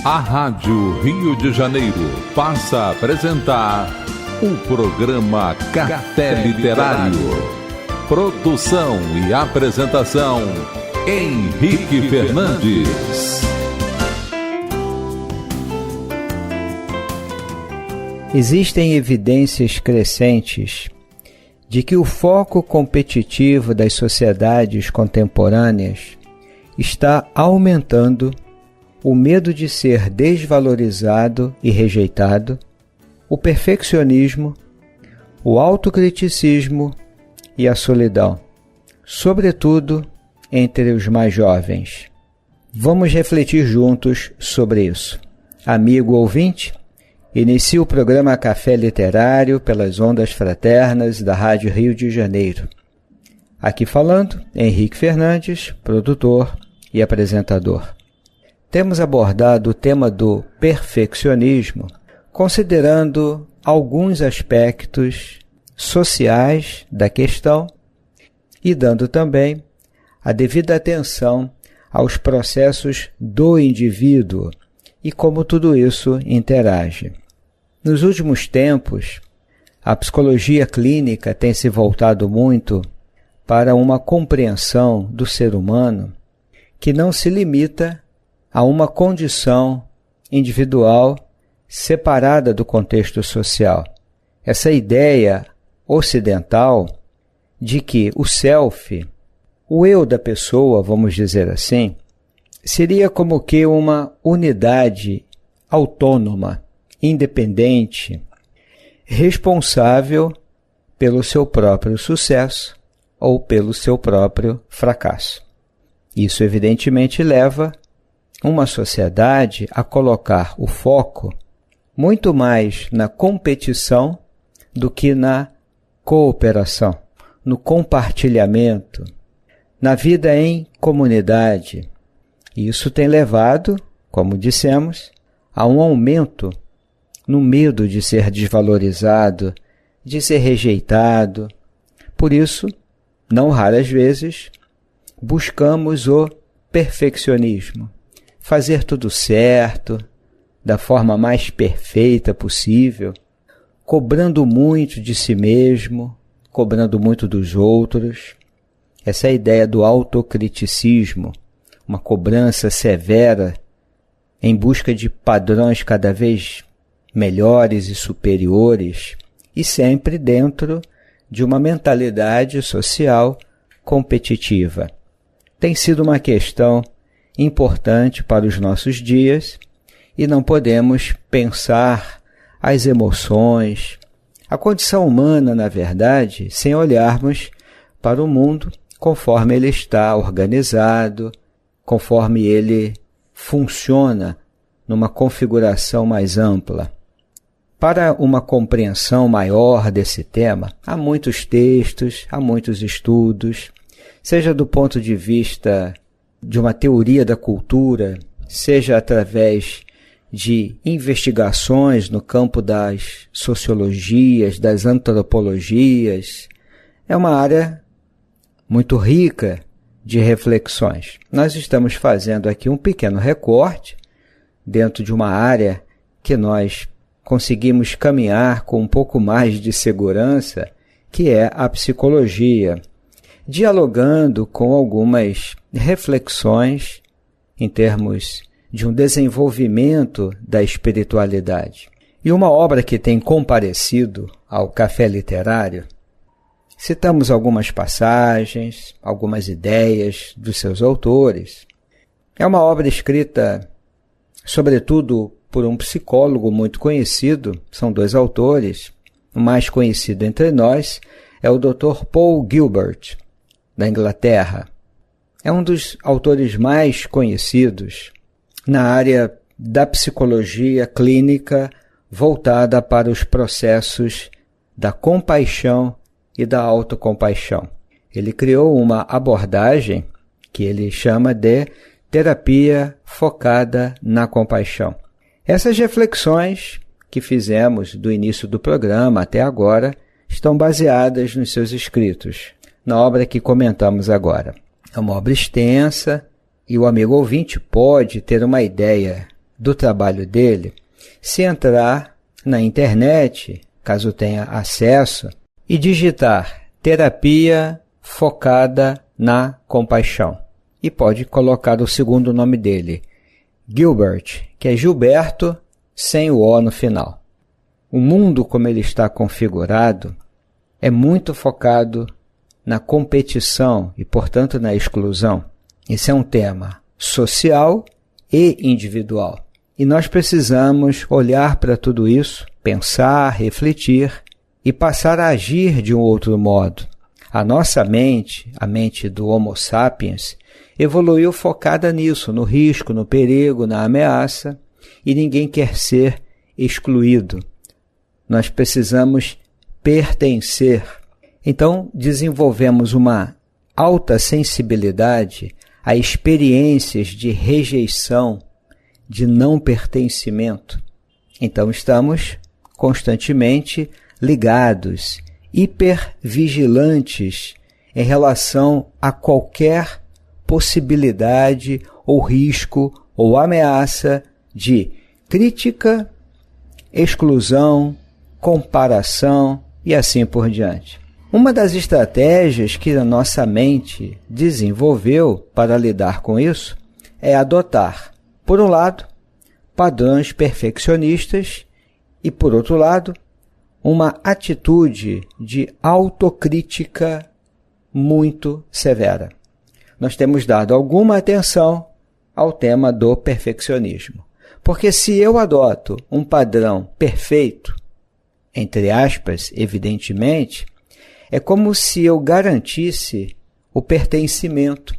A Rádio Rio de Janeiro passa a apresentar o programa Café Literário. Produção e apresentação, Henrique Fernandes. Existem evidências crescentes de que o foco competitivo das sociedades contemporâneas está aumentando o medo de ser desvalorizado e rejeitado, o perfeccionismo, o autocriticismo e a solidão, sobretudo entre os mais jovens. Vamos refletir juntos sobre isso. Amigo ouvinte, inicio o programa Café Literário pelas ondas fraternas da Rádio Rio de Janeiro. Aqui falando, Henrique Fernandes, produtor e apresentador. Temos abordado o tema do perfeccionismo, considerando alguns aspectos sociais da questão e dando também a devida atenção aos processos do indivíduo e como tudo isso interage. Nos últimos tempos, a psicologia clínica tem se voltado muito para uma compreensão do ser humano que não se limita a uma condição individual separada do contexto social. Essa ideia ocidental de que o self, o eu da pessoa, vamos dizer assim, seria como que uma unidade autônoma, independente, responsável pelo seu próprio sucesso ou pelo seu próprio fracasso. Isso evidentemente leva uma sociedade a colocar o foco muito mais na competição do que na cooperação, no compartilhamento, na vida em comunidade. E isso tem levado, como dissemos, a um aumento no medo de ser desvalorizado, de ser rejeitado. Por isso, não raras vezes, buscamos o perfeccionismo. Fazer tudo certo, da forma mais perfeita possível, cobrando muito de si mesmo, cobrando muito dos outros. Essa é a ideia do autocriticismo, uma cobrança severa em busca de padrões cada vez melhores e superiores, e sempre dentro de uma mentalidade social competitiva. Tem sido uma questão importante para os nossos dias e não podemos pensar as emoções, a condição humana, na verdade, sem olharmos para o mundo conforme ele está organizado, conforme ele funciona numa configuração mais ampla. Para uma compreensão maior desse tema, há muitos textos, há muitos estudos, seja do ponto de vista de uma teoria da cultura, seja através de investigações no campo das sociologias, das antropologias. É uma área muito rica de reflexões. Nós estamos fazendo aqui um pequeno recorte dentro de uma área que nós conseguimos caminhar com um pouco mais de segurança, que é a psicologia, dialogando com algumas reflexões em termos de um desenvolvimento da espiritualidade. E uma obra que tem comparecido ao Café Literário, citamos algumas passagens, algumas ideias dos seus autores. É uma obra escrita, sobretudo, por um psicólogo muito conhecido, são dois autores. O mais conhecido entre nós é o Dr. Paul Gilbert, da Inglaterra. É um dos autores mais conhecidos na área da psicologia clínica voltada para os processos da compaixão e da autocompaixão. Ele criou uma abordagem que ele chama de terapia focada na compaixão. Essas reflexões que fizemos do início do programa até agora estão baseadas nos seus escritos, na obra que comentamos agora. É uma obra extensa e o amigo ouvinte pode ter uma ideia do trabalho dele se entrar na internet, caso tenha acesso, e digitar terapia focada na compaixão. E pode colocar o segundo nome dele, Gilbert, que é Gilberto, sem o O no final. O mundo como ele está configurado é muito focado na competição e, portanto, na exclusão. Esse é um tema social e individual. E nós precisamos olhar para tudo isso, pensar, refletir e passar a agir de um outro modo. A nossa mente, a mente do Homo sapiens, evoluiu focada nisso, no risco, no perigo, na ameaça, e ninguém quer ser excluído. Nós precisamos pertencer. Então, desenvolvemos uma alta sensibilidade a experiências de rejeição, de não pertencimento. Então, estamos constantemente ligados, hipervigilantes em relação a qualquer possibilidade ou risco ou ameaça de crítica, exclusão, comparação e assim por diante. Uma das estratégias que a nossa mente desenvolveu para lidar com isso é adotar, por um lado, padrões perfeccionistas e, por outro lado, uma atitude de autocrítica muito severa. Nós temos dado alguma atenção ao tema do perfeccionismo. Porque se eu adoto um padrão perfeito, entre aspas, evidentemente, é como se eu garantisse o pertencimento.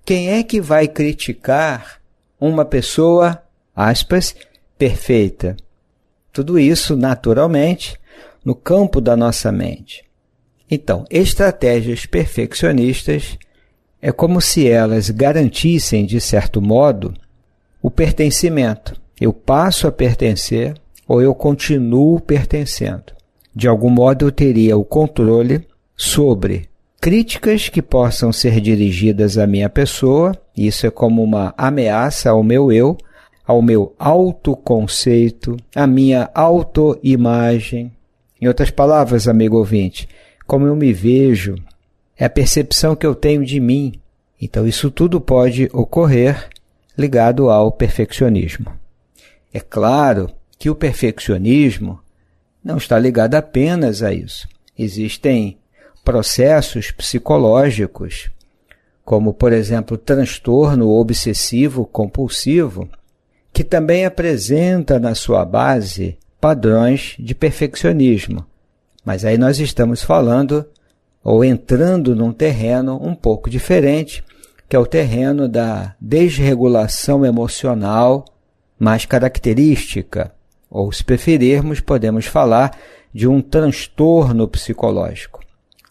Quem é que vai criticar uma pessoa, aspas, perfeita? Tudo isso, naturalmente, no campo da nossa mente. Então, estratégias perfeccionistas é como se elas garantissem, de certo modo, o pertencimento. Eu passo a pertencer ou eu continuo pertencendo. De algum modo eu teria o controle sobre críticas que possam ser dirigidas à minha pessoa. Isso é como uma ameaça ao meu eu, ao meu autoconceito, à minha autoimagem. Em outras palavras, amigo ouvinte, como eu me vejo, é a percepção que eu tenho de mim. Então isso tudo pode ocorrer ligado ao perfeccionismo. É claro que o perfeccionismo não está ligado apenas a isso. Existem processos psicológicos, como, por exemplo, o transtorno obsessivo compulsivo, que também apresenta na sua base padrões de perfeccionismo. Mas aí nós estamos falando ou entrando num terreno um pouco diferente, que é o terreno da desregulação emocional mais característica, ou se preferirmos, podemos falar de um transtorno psicológico.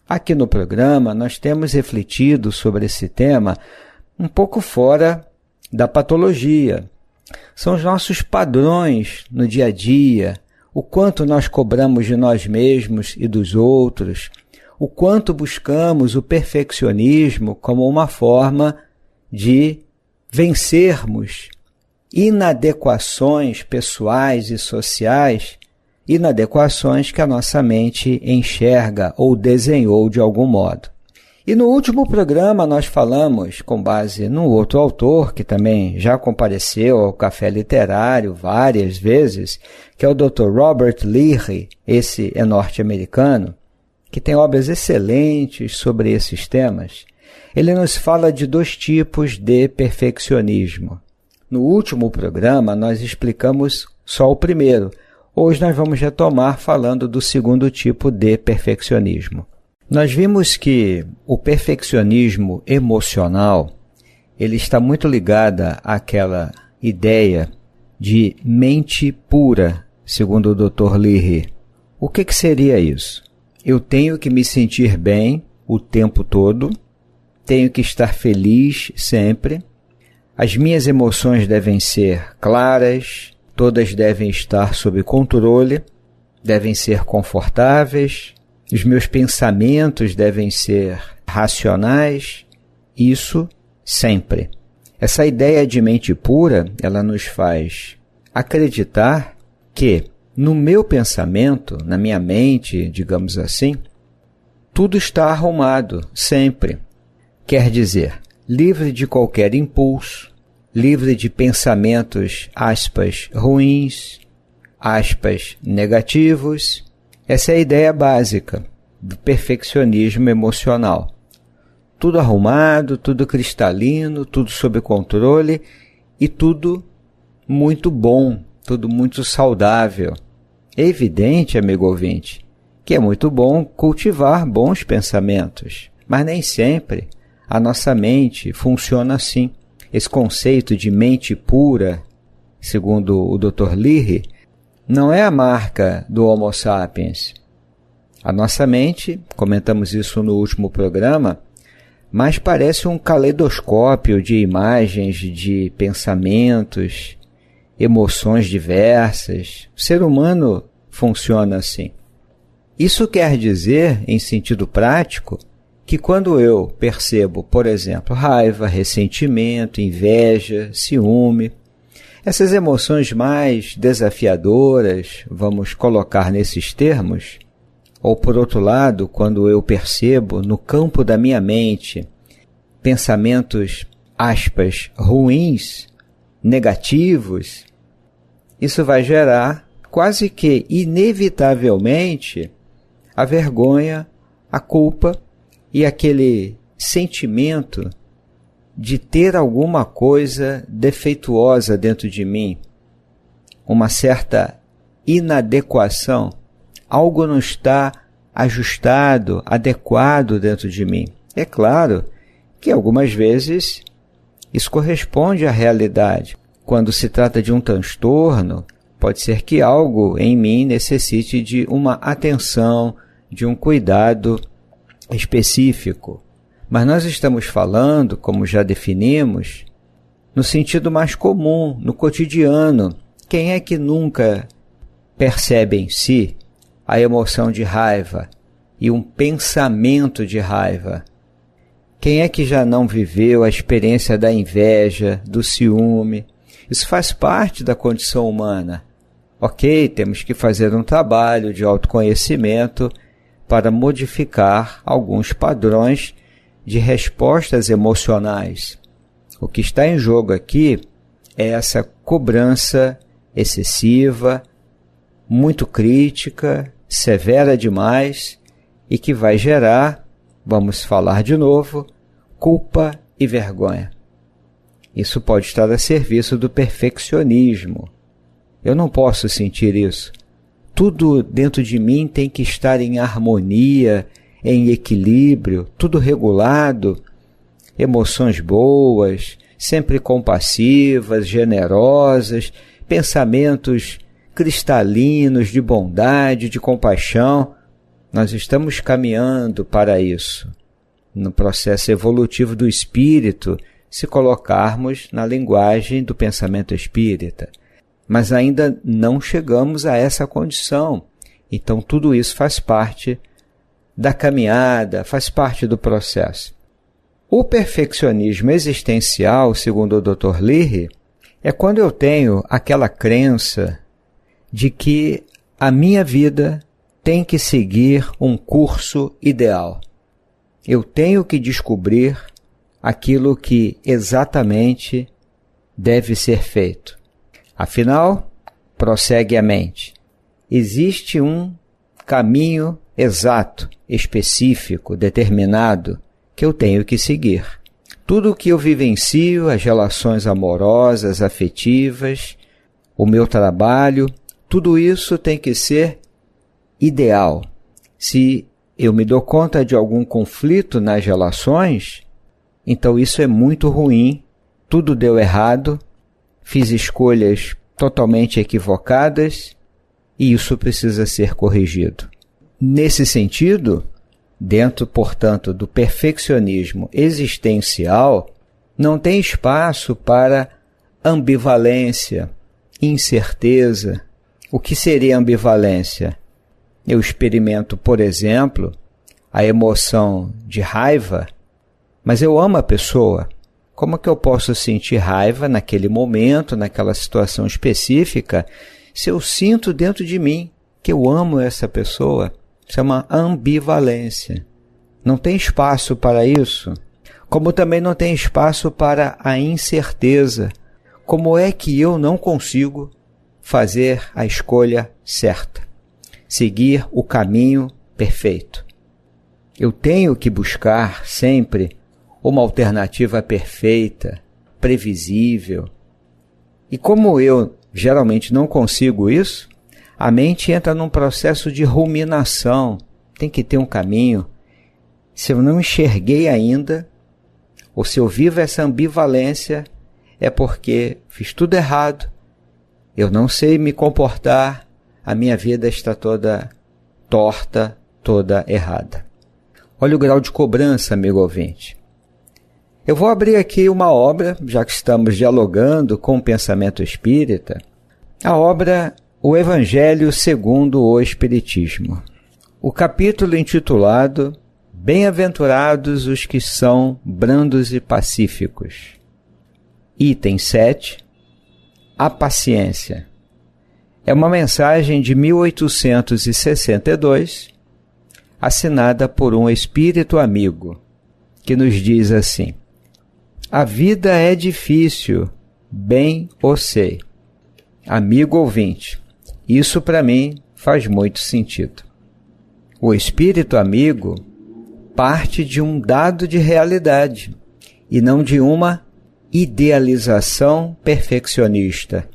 Aqui no programa nós temos refletido sobre esse tema um pouco fora da patologia. São os nossos padrões no dia a dia, o quanto nós cobramos de nós mesmos e dos outros, o quanto buscamos o perfeccionismo como uma forma de vencermos inadequações pessoais e sociais, inadequações que a nossa mente enxerga ou desenhou de algum modo. E no último programa nós falamos, com base num outro autor que também já compareceu ao Café Literário várias vezes, que é o Dr. Robert Leahy, esse é norte-americano, que tem obras excelentes sobre esses temas. Ele nos fala de dois tipos de perfeccionismo. No último programa nós explicamos só o primeiro. Hoje nós vamos retomar falando do segundo tipo de perfeccionismo. Nós vimos que o perfeccionismo emocional, ele está muito ligado àquela ideia de mente pura, segundo o Dr. Leahy. O que seria isso? Eu tenho que me sentir bem o tempo todo, tenho que estar feliz sempre, as minhas emoções devem ser claras, todas devem estar sob controle, devem ser confortáveis, os meus pensamentos devem ser racionais, isso sempre. Essa ideia de mente pura, ela nos faz acreditar que no meu pensamento, na minha mente, digamos assim, tudo está arrumado, sempre. Quer dizer, livre de qualquer impulso, livre de pensamentos, aspas, ruins, aspas, negativos. Essa é a ideia básica do perfeccionismo emocional. Tudo arrumado, tudo cristalino, tudo sob controle e tudo muito bom, tudo muito saudável. É evidente, amigo ouvinte, que é muito bom cultivar bons pensamentos, mas nem sempre a nossa mente funciona assim. Esse conceito de mente pura, segundo o Dr. Leary, não é a marca do Homo sapiens. A nossa mente, comentamos isso no último programa, mas parece um caleidoscópio de imagens, de pensamentos, emoções diversas. O ser humano funciona assim. Isso quer dizer, em sentido prático, que quando eu percebo, por exemplo, raiva, ressentimento, inveja, ciúme, essas emoções mais desafiadoras, vamos colocar nesses termos, ou por outro lado, quando eu percebo no campo da minha mente pensamentos, aspas, ruins, negativos, isso vai gerar quase que inevitavelmente a vergonha, a culpa e aquele sentimento de ter alguma coisa defeituosa dentro de mim, uma certa inadequação, algo não está ajustado, adequado dentro de mim. É claro que algumas vezes isso corresponde à realidade. Quando se trata de um transtorno, pode ser que algo em mim necessite de uma atenção, de um cuidado específico. Mas nós estamos falando, como já definimos, no sentido mais comum, no cotidiano. Quem é que nunca percebe em si a emoção de raiva e um pensamento de raiva? Quem é que já não viveu a experiência da inveja, do ciúme? Isso faz parte da condição humana. Ok, temos que fazer um trabalho de autoconhecimento para modificar alguns padrões de respostas emocionais. O que está em jogo aqui é essa cobrança excessiva, muito crítica, severa demais e que vai gerar, vamos falar de novo, culpa e vergonha. Isso pode estar a serviço do perfeccionismo. Eu não posso sentir isso. Tudo dentro de mim tem que estar em harmonia, em equilíbrio, tudo regulado, emoções boas, sempre compassivas, generosas, pensamentos cristalinos de bondade, de compaixão. Nós estamos caminhando para isso, no processo evolutivo do espírito, se colocarmos na linguagem do pensamento espírita. Mas ainda não chegamos a essa condição. Então tudo isso faz parte da caminhada, faz parte do processo. O perfeccionismo existencial, segundo o Dr. Leary, é quando eu tenho aquela crença de que a minha vida tem que seguir um curso ideal. Eu tenho que descobrir aquilo que exatamente deve ser feito. Afinal, prossegue a mente, existe um caminho exato, específico, determinado, que eu tenho que seguir. Tudo o que eu vivencio, as relações amorosas, afetivas, o meu trabalho, tudo isso tem que ser ideal. Se eu me dou conta de algum conflito nas relações, então isso é muito ruim, tudo deu errado, fiz escolhas totalmente equivocadas e isso precisa ser corrigido. Nesse sentido, dentro, portanto, do perfeccionismo existencial, não tem espaço para ambivalência, incerteza. O que seria ambivalência? Eu experimento, por exemplo, a emoção de raiva, mas eu amo a pessoa. Como que eu posso sentir raiva naquele momento, naquela situação específica, se eu sinto dentro de mim que eu amo essa pessoa? Isso é uma ambivalência. Não tem espaço para isso, como também não tem espaço para a incerteza. Como é que eu não consigo fazer a escolha certa, seguir o caminho perfeito? Eu tenho que buscar sempre uma alternativa perfeita, previsível. E como eu geralmente não consigo isso, a mente entra num processo de ruminação. Tem que ter um caminho. Se eu não enxerguei ainda, ou se eu vivo essa ambivalência, é porque fiz tudo errado, eu não sei me comportar, a minha vida está toda torta, toda errada. Olha o grau de cobrança, amigo ouvinte. Eu vou abrir aqui uma obra, já que estamos dialogando com o pensamento espírita, a obra O Evangelho segundo o Espiritismo. O capítulo intitulado Bem-aventurados os que são brandos e pacíficos. Item 7. A paciência. É uma mensagem de 1862, assinada por um espírito amigo, que nos diz assim: a vida é difícil, bem o sei. Amigo ouvinte, isso para mim faz muito sentido. O espírito amigo parte de um dado de realidade e não de uma idealização perfeccionista.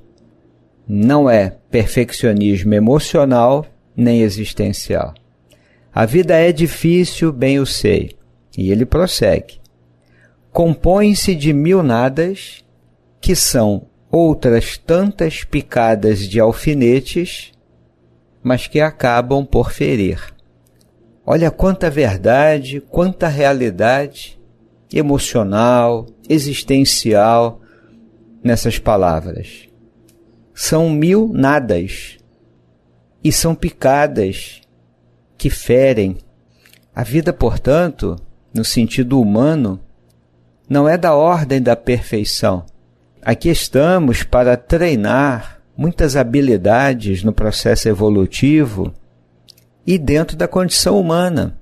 Não é perfeccionismo emocional nem existencial. A vida é difícil, bem o sei. E ele prossegue. Compõe-se de 1000 nadas, que são outras tantas picadas de alfinetes, mas que acabam por ferir. Olha quanta verdade, quanta realidade emocional, existencial nessas palavras. São 1000 nadas e são picadas que ferem. A vida, portanto, no sentido humano, não é da ordem da perfeição. Aqui estamos para treinar muitas habilidades no processo evolutivo e dentro da condição humana.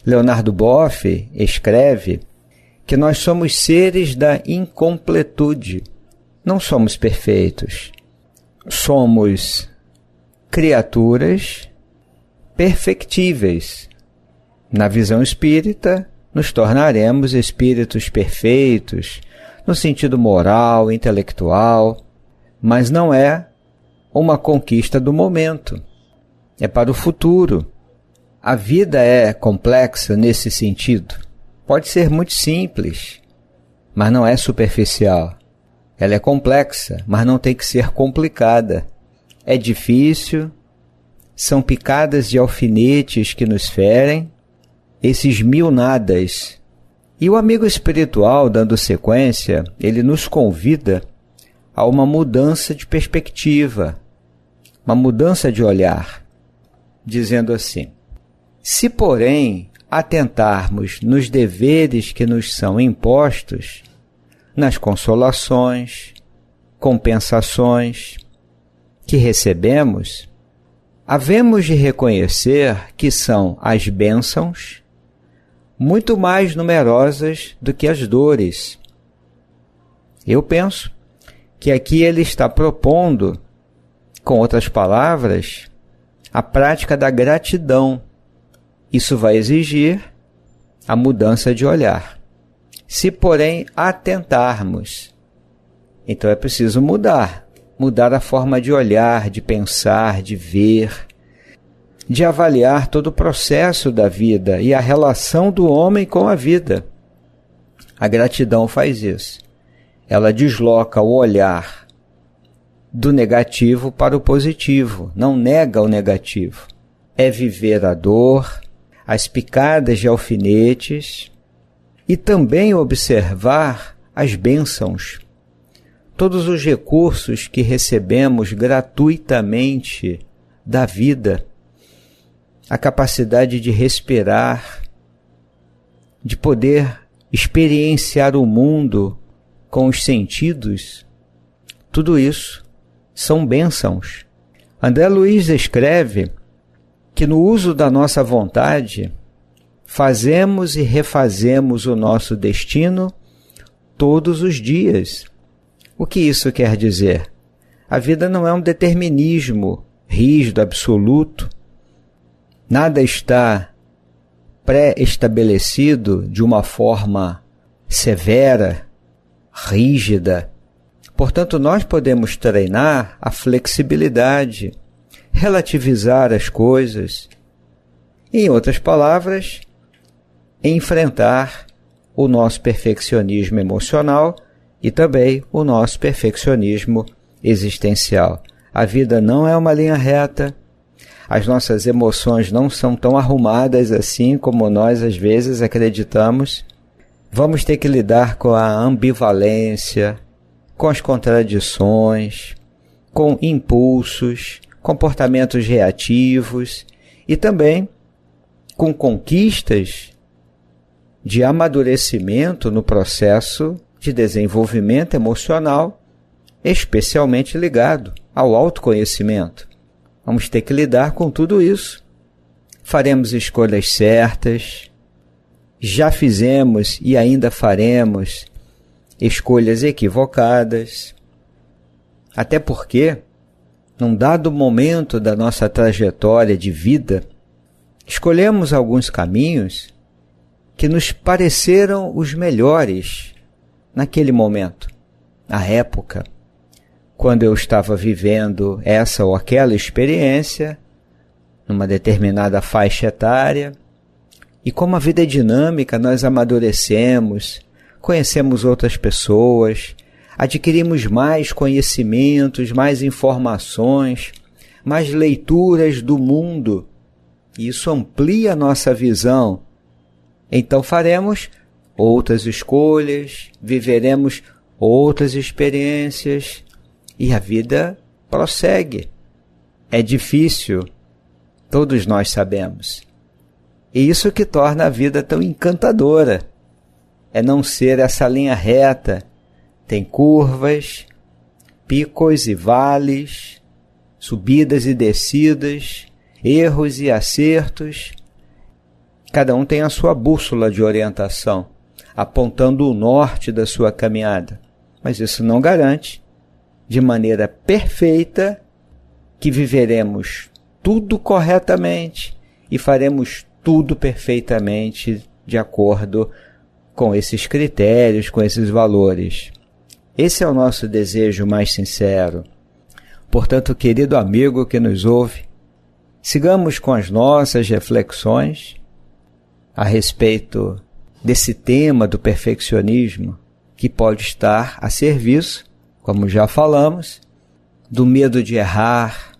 Leonardo Boff escreve que nós somos seres da incompletude. Não somos perfeitos. Somos criaturas perfectíveis. Na visão espírita, nos tornaremos espíritos perfeitos, no sentido moral, intelectual, mas não é uma conquista do momento. É para o futuro. A vida é complexa nesse sentido. Pode ser muito simples, mas não é superficial. Ela é complexa, mas não tem que ser complicada. É difícil, são picadas de alfinetes que nos ferem, esses 1000 nadas. E o amigo espiritual, dando sequência, ele nos convida a uma mudança de perspectiva, uma mudança de olhar, dizendo assim: se, porém, atentarmos nos deveres que nos são impostos, nas consolações, compensações que recebemos, havemos de reconhecer que são as bênçãos muito mais numerosas do que as dores. Eu penso que aqui ele está propondo, com outras palavras, a prática da gratidão. Isso vai exigir a mudança de olhar. Se, porém, atentarmos, então é preciso mudar a forma de olhar, de pensar, de ver, de avaliar todo o processo da vida e a relação do homem com a vida. A gratidão faz isso. Ela desloca o olhar do negativo para o positivo, não nega o negativo. É viver a dor, as picadas de alfinetes e também observar as bênçãos, todos os recursos que recebemos gratuitamente da vida, a capacidade de respirar, de poder experienciar o mundo com os sentidos, tudo isso são bênçãos. André Luiz escreve que no uso da nossa vontade, fazemos e refazemos o nosso destino todos os dias. O que isso quer dizer? A vida não é um determinismo rígido, absoluto. Nada está pré-estabelecido de uma forma severa, rígida. Portanto, nós podemos treinar a flexibilidade, relativizar as coisas. Em outras palavras, enfrentar o nosso perfeccionismo emocional e também o nosso perfeccionismo existencial. A vida não é uma linha reta. As nossas emoções não são tão arrumadas assim como nós às vezes acreditamos. Vamos ter que lidar com a ambivalência, com as contradições, com impulsos, comportamentos reativos e também com conquistas de amadurecimento no processo de desenvolvimento emocional, especialmente ligado ao autoconhecimento. Vamos ter que lidar com tudo isso. Faremos escolhas certas, já fizemos e ainda faremos escolhas equivocadas, até porque, num dado momento da nossa trajetória de vida, escolhemos alguns caminhos que nos pareceram os melhores naquele momento, na época, quando eu estava vivendo essa ou aquela experiência, numa determinada faixa etária, e como a vida é dinâmica, nós amadurecemos, conhecemos outras pessoas, adquirimos mais conhecimentos, mais informações, mais leituras do mundo, e isso amplia a nossa visão. Então faremos outras escolhas, viveremos outras experiências, e a vida prossegue. É difícil, todos nós sabemos. E isso que torna a vida tão encantadora. É não ser essa linha reta. Tem curvas, picos e vales, subidas e descidas, erros e acertos. Cada um tem a sua bússola de orientação, apontando o norte da sua caminhada. Mas isso não garante, de maneira perfeita, que viveremos tudo corretamente e faremos tudo perfeitamente de acordo com esses critérios, com esses valores. Esse é o nosso desejo mais sincero. Portanto, querido amigo que nos ouve, sigamos com as nossas reflexões a respeito desse tema do perfeccionismo, que pode estar a serviço, como já falamos, do medo de errar,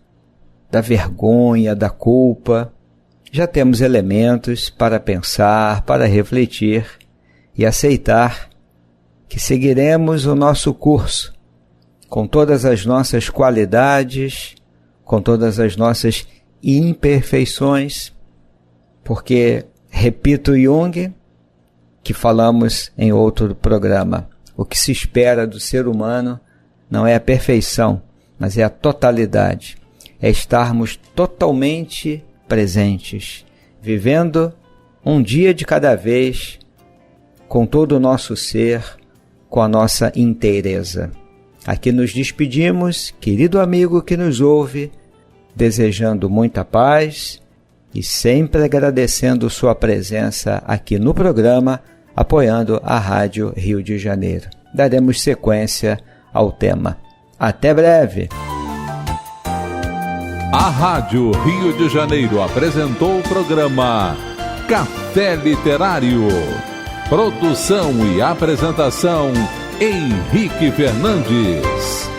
da vergonha, da culpa. Já temos elementos para pensar, para refletir e aceitar que seguiremos o nosso curso com todas as nossas qualidades, com todas as nossas imperfeições, porque, repito Jung, que falamos em outro programa, o que se espera do ser humano não é a perfeição, mas é a totalidade. É estarmos totalmente presentes, vivendo um dia de cada vez, com todo o nosso ser, com a nossa inteireza. Aqui nos despedimos, querido amigo que nos ouve, desejando muita paz e sempre agradecendo sua presença aqui no programa, apoiando a Rádio Rio de Janeiro. Daremos sequência ao tema. Até breve! A Rádio Rio de Janeiro apresentou o programa Café Literário. Produção e apresentação, Henrique Fernandes.